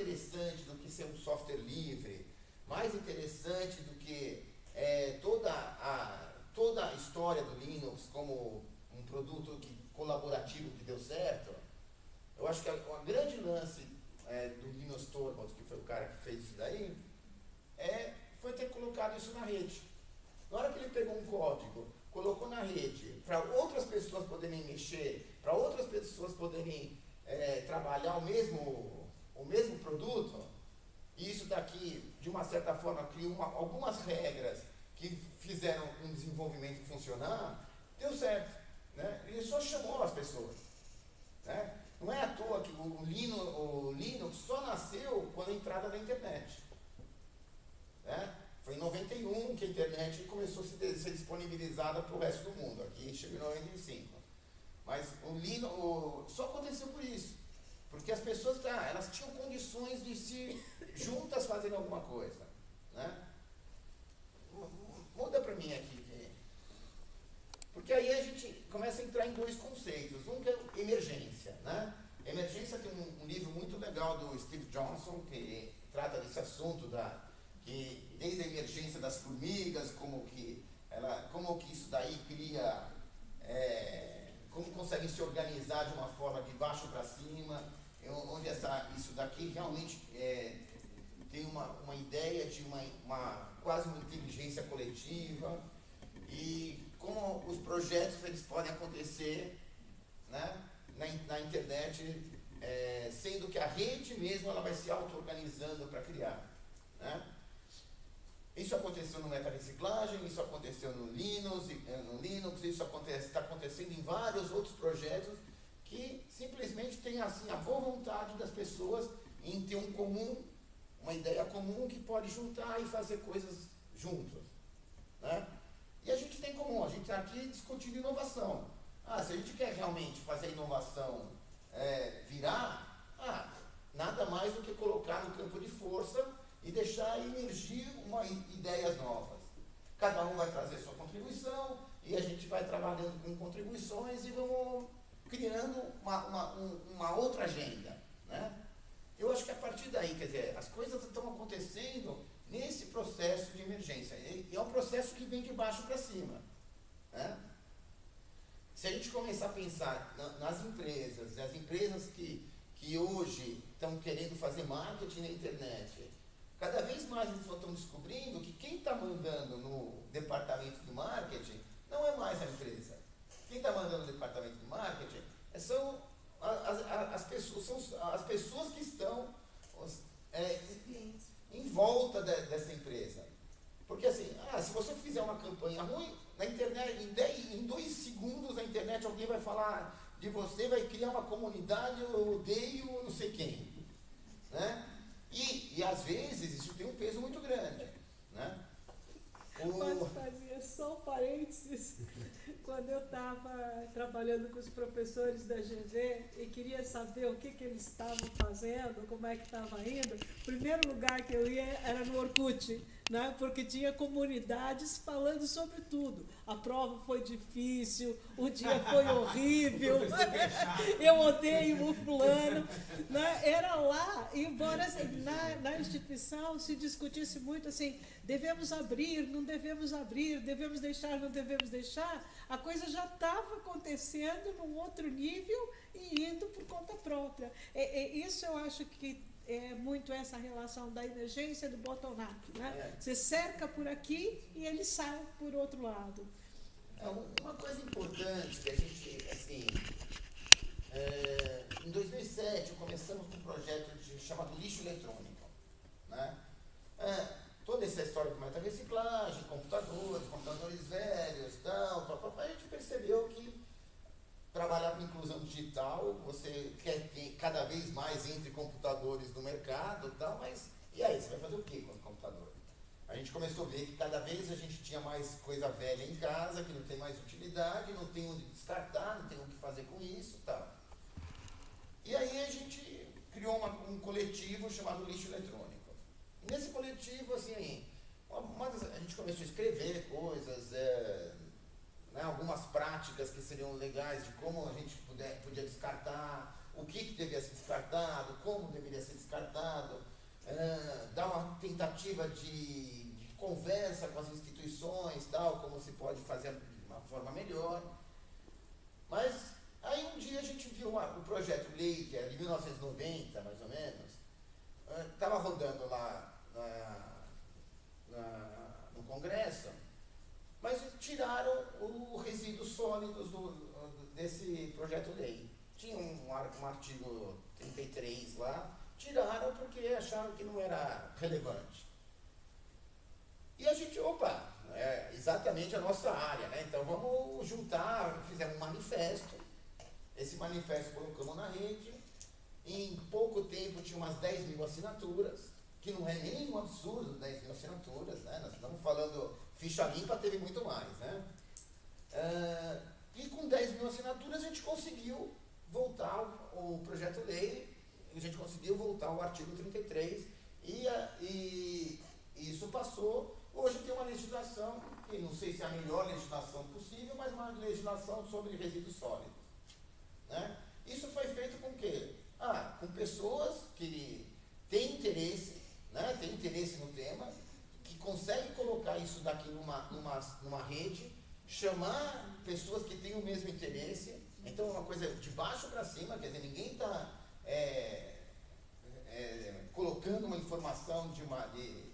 interessante do que ser um software livre, mais interessante do que toda a história do Linux como um produto colaborativo que deu certo, eu acho que o grande lance do Linus Torvalds, que foi o cara que fez isso daí, foi ter colocado isso na rede. Na hora que ele pegou um código, colocou na rede, para outras pessoas poderem mexer, para outras pessoas poderem trabalhar o mesmo produto, e isso daqui, de uma certa forma, criou algumas regras que fizeram um desenvolvimento funcionar, deu certo. Né? Ele só chamou as pessoas. Né? Não é à toa que o Linux só nasceu com a entrada da internet. Né? Foi em 91 que a internet começou a ser disponibilizada para o resto do mundo. Aqui chegou em 95. Mas o Linux só aconteceu por isso. Porque as pessoas elas tinham condições de se juntas fazerem alguma coisa. Né? Muda para mim aqui. Porque aí a gente começa a entrar em dois conceitos. Um que é emergência. Né? Emergência tem um livro muito legal do Steve Johnson, que trata desse assunto que desde a emergência das formigas, como que isso daí cria, como conseguem se organizar de uma forma de baixo para cima, onde isso daqui realmente tem uma ideia de quase uma inteligência coletiva, e como os projetos eles podem acontecer, né, na internet, sendo que a rede mesmo ela vai se auto-organizando para criar. Né? Isso aconteceu no meta-reciclagem, isso aconteceu no Linux, isso está acontecendo em vários outros projetos que simplesmente tem assim, a boa vontade das pessoas em ter uma ideia comum que pode juntar e fazer coisas juntos. Né? E a gente tem comum, a gente está aqui discutindo inovação. Se a gente quer realmente fazer a inovação virar, nada mais do que colocar no campo de força e deixar emergir ideias novas. Cada um vai trazer sua contribuição e a gente vai trabalhando com contribuições e vamos criando uma outra agenda. Né? Eu acho que a partir daí, quer dizer, as coisas estão acontecendo nesse processo de emergência. E é um processo que vem de baixo para cima. Né? Se a gente começar a pensar nas empresas, as empresas que hoje estão querendo fazer marketing na internet, cada vez mais eles estão descobrindo que quem está mandando no departamento de marketing não é mais a empresa. Quem está mandando no departamento de marketing são as pessoas que estão em volta dessa empresa. Porque assim, se você fizer uma campanha ruim, na internet, em 2 segundos na internet alguém vai falar de você, vai criar uma comunidade, eu odeio não sei quem. Né? E às vezes isso tem um peso muito grande. Né? Mas fazia só um parênteses, quando eu estava trabalhando com os professores da GV e queria saber o que eles estavam fazendo, como é que estava indo, o primeiro lugar que eu ia era no Orkut, né? Porque tinha comunidades falando sobre tudo. A prova foi difícil, o dia foi horrível, eu odeio o fulano. Né? Era lá, embora na instituição se discutisse muito assim, devemos abrir, não devemos abrir, devemos deixar, não devemos deixar, a coisa já estava acontecendo num outro nível e indo por conta própria. Isso eu acho que é muito essa relação da emergência do bottom-up. Né? Você cerca por aqui e ele sai por outro lado. Uma coisa importante que a gente, assim, em 2007 começamos com um projeto chamado lixo eletrônico. Né? Toda essa história de meta-reciclagem, computadores velhos, a gente percebeu que trabalhar com inclusão digital, você quer que cada vez mais entre computadores no mercado, mas e aí, você vai fazer o que com o computador? A gente começou a ver que cada vez a gente tinha mais coisa velha em casa, que não tem mais utilidade, não tem onde descartar, não tem o que fazer com isso, tal. E aí a gente criou um coletivo chamado Lixo Eletrônico. E nesse coletivo, assim, a gente começou a escrever coisas, algumas práticas que seriam legais de como a gente podia descartar, o que deveria ser descartado, como deveria ser descartado. dar uma tentativa de conversa com as instituições, tal, como se pode fazer de uma forma melhor. Mas aí um dia a gente viu o projeto Lei, que é de 1990, mais ou menos, estava rodando lá no Congresso, mas tiraram o resíduos sólidos desse projeto Lei. Tinha um artigo 33 lá, tiraram porque acharam que não era relevante. E a gente, opa, é exatamente a nossa área, né? Então vamos juntar, fizemos um manifesto, esse manifesto colocamos na rede, em pouco tempo tinha umas 10 mil assinaturas, que não é nem um absurdo, 10 mil assinaturas, né? Nós estamos falando, ficha limpa teve muito mais, né? E com 10 mil assinaturas a gente conseguiu voltar o projeto lei, a gente conseguiu voltar ao artigo 33 e isso passou. Hoje tem uma legislação, que não sei se é a melhor legislação possível, mas uma legislação sobre resíduos sólidos, né? Isso foi feito com o quê? Com pessoas que têm interesse, né? Têm interesse no tema, que conseguem colocar isso daqui numa rede, chamar pessoas que têm o mesmo interesse. Então é uma coisa de baixo para cima, quer dizer, ninguém está colocando uma informação de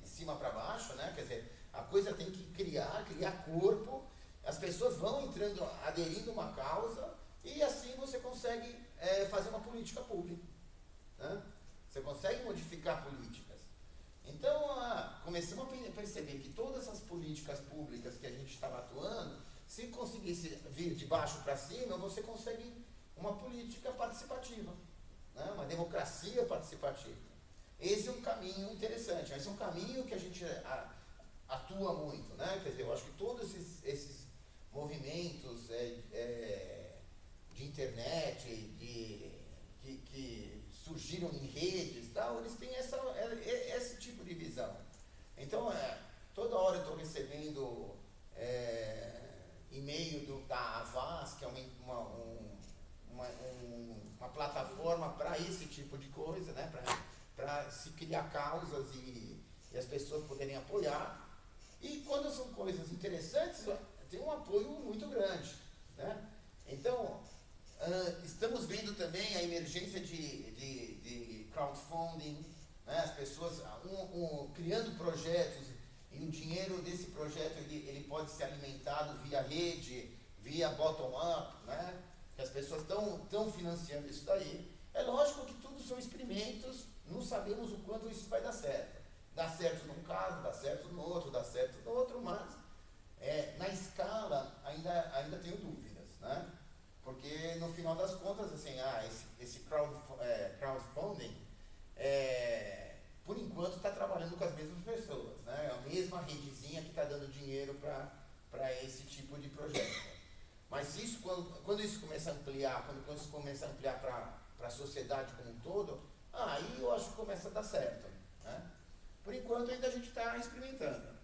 cima para baixo, né? Quer dizer, a coisa tem que criar corpo, as pessoas vão entrando, aderindo a uma causa, e assim você consegue fazer uma política pública, né? Você consegue modificar políticas. Então, começamos a perceber que todas essas políticas públicas que a gente estava atuando, se conseguisse vir de baixo para cima, você consegue uma política participativa, né? Uma democracia participativa. Esse é um caminho interessante, esse é um caminho que a gente atua muito, né? Quer dizer, eu acho que todos esses movimentos de internet, que surgiram em redes e tal, eles têm esse tipo de visão. Então, toda hora eu estou recebendo e-mail da Avaz, que é uma plataforma para esse tipo de coisa, né? Para se criar causas e as pessoas poderem apoiar. E quando são coisas interessantes, tem um apoio muito grande, né? Então, estamos vendo também a emergência de crowdfunding, né? As pessoas criando projetos, e o dinheiro desse projeto ele pode ser alimentado via rede, via bottom-up, né? Que as pessoas estão financiando isso daí. É lógico que tudo são experimentos, não sabemos o quanto isso vai dar certo. Dá certo num caso, dá certo no outro, dá certo no outro, mas na escala ainda tenho dúvidas, né? Porque no final das contas, assim, esse crowdfunding, por enquanto está trabalhando com as mesmas pessoas, né? É a mesma redezinha que está dando dinheiro para esse tipo de projeto. Mas isso, quando isso começa a ampliar, quando isso começa a ampliar para a sociedade como um todo, aí eu acho que começa a dar certo, né? Por enquanto ainda a gente está experimentando.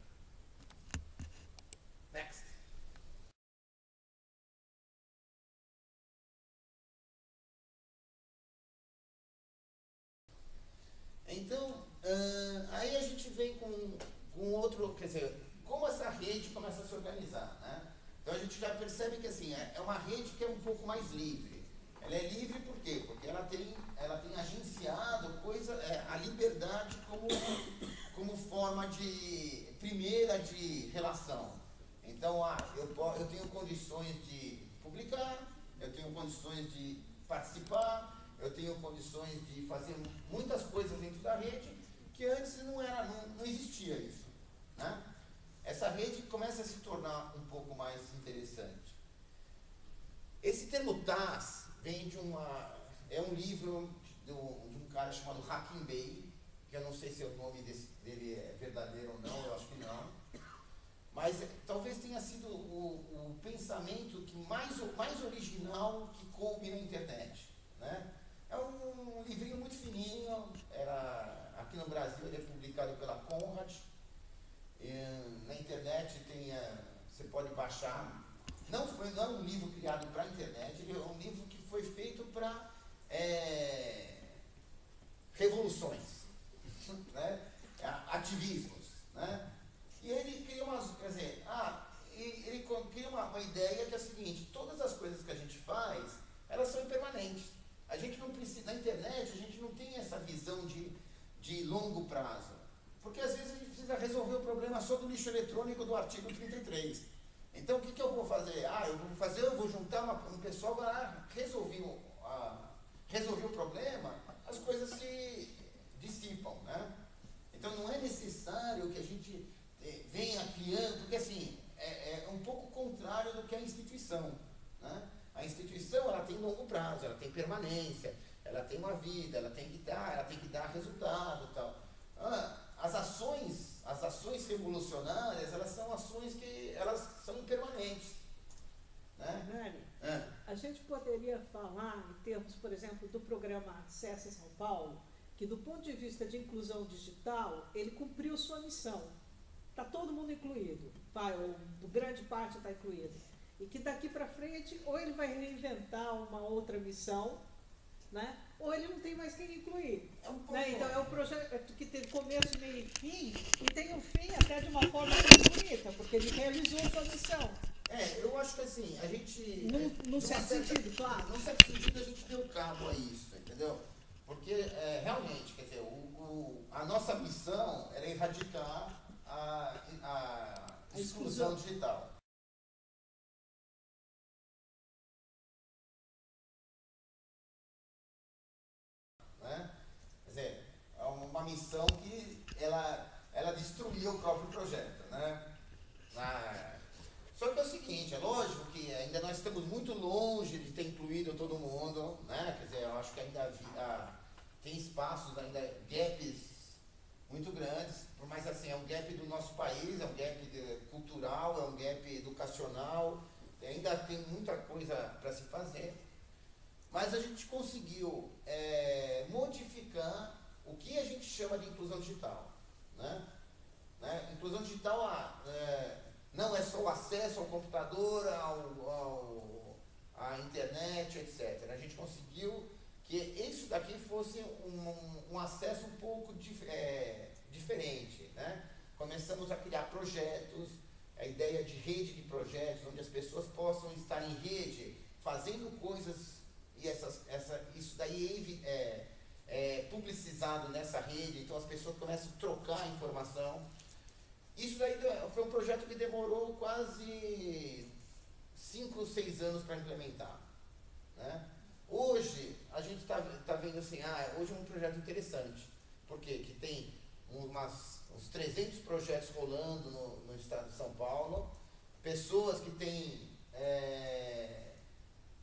Next. Então, aí a gente vem com outro, quer dizer, como essa rede começa a se organizar, né? Então a gente já percebe que assim, é uma rede que é um pouco mais livre. Ela é livre por quê? Porque ela tem agenciado a liberdade como forma primeira de relação. Então, eu tenho condições de publicar, eu tenho condições de participar, eu tenho condições de fazer muitas coisas dentro da rede que antes não existia isso, né? Essa rede começa a se tornar um pouco mais interessante. Esse termo TaaS vem é um livro de um cara chamado Hakim Bey, que eu não sei se o nome dele é verdadeiro ou não, eu acho que não. Mas talvez tenha sido o pensamento mais original que coube na internet, né? É um livrinho muito fininho, aqui no Brasil ele é publicado pela Conrad, na internet você pode baixar. Não é um livro criado para a internet, ele é um livro que foi feito para revoluções, né? visão de longo prazo. Porque às vezes a gente precisa resolver o problema só do lixo eletrônico do artigo 33. Então o que eu vou fazer? Eu vou juntar um pessoal para resolver o problema, as coisas se dissipam, né? Então não é necessário que a gente venha criando, porque assim, é um pouco contrário do que a instituição, né? A instituição, ela tem longo prazo, ela tem permanência, ela tem uma vida, ela tem que dar resultado e tal. As ações revolucionárias, elas são ações que elas são impermanentes, né? A gente poderia falar em termos, por exemplo, do programa Acessa São Paulo, que do ponto de vista de inclusão digital, ele cumpriu sua missão. Está todo mundo incluído, ou grande parte está incluído. E que daqui para frente, ou ele vai reinventar uma outra missão, né? Ou ele não tem mais quem incluir. Né? Então é um projeto que tem começo, meio e fim, e tem um fim até de uma forma muito bonita, porque ele realizou sua missão. Eu acho que assim, a gente... Num certo sentido, claro. Num certo sentido, a gente deu cabo a isso, entendeu? Porque, realmente, quer dizer, a nossa missão era erradicar a exclusão digital. Né? Quer dizer, é uma missão que ela destruía o próprio projeto, né? Só que é o seguinte, é lógico que ainda nós estamos muito longe de ter incluído todo mundo, né? Quer dizer, eu acho que ainda tem espaços, ainda gaps muito grandes, mas assim, é um gap do nosso país, é um gap cultural, é um gap educacional, ainda tem muita coisa para se fazer, mas a gente conseguiu modificar o que a gente chama de inclusão digital, né? Inclusão digital não é só o acesso ao computador, à internet, etc. A gente conseguiu que isso daqui fosse um acesso um pouco diferente, né? Começamos a criar projetos, a ideia de rede de projetos, onde as pessoas possam estar em rede, fazendo coisas, e isso daí é publicizado nessa rede, então as pessoas começam a trocar informação. Isso daí foi um projeto que demorou quase 5 ou 6 anos para implementar, né? Hoje, a gente está vendo assim, hoje é um projeto interessante, porque que tem uns 300 projetos rolando no estado de São Paulo, pessoas que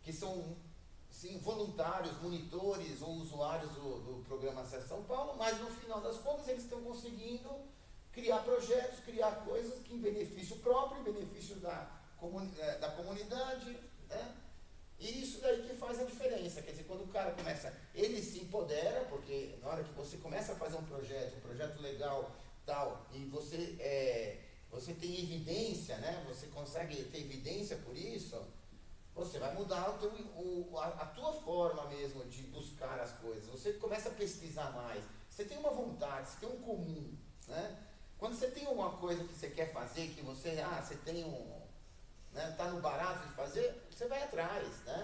que são sim, voluntários, monitores ou usuários do programa Acessa São Paulo, mas no final das contas eles estão conseguindo criar projetos, criar coisas que em benefício próprio, em benefício da comunidade, né? E isso daí que faz a diferença, quer dizer, quando o cara começa, ele se empodera, porque na hora que você começa a fazer um projeto legal, tal, e você tem evidência, né? Você consegue ter evidência por isso, você vai mudar a tua forma mesmo de buscar as coisas, você começa a pesquisar mais, você tem uma vontade, você tem um comum, né? Quando você tem uma coisa que você quer fazer, que você tem tá no barato de fazer, você vai atrás, né?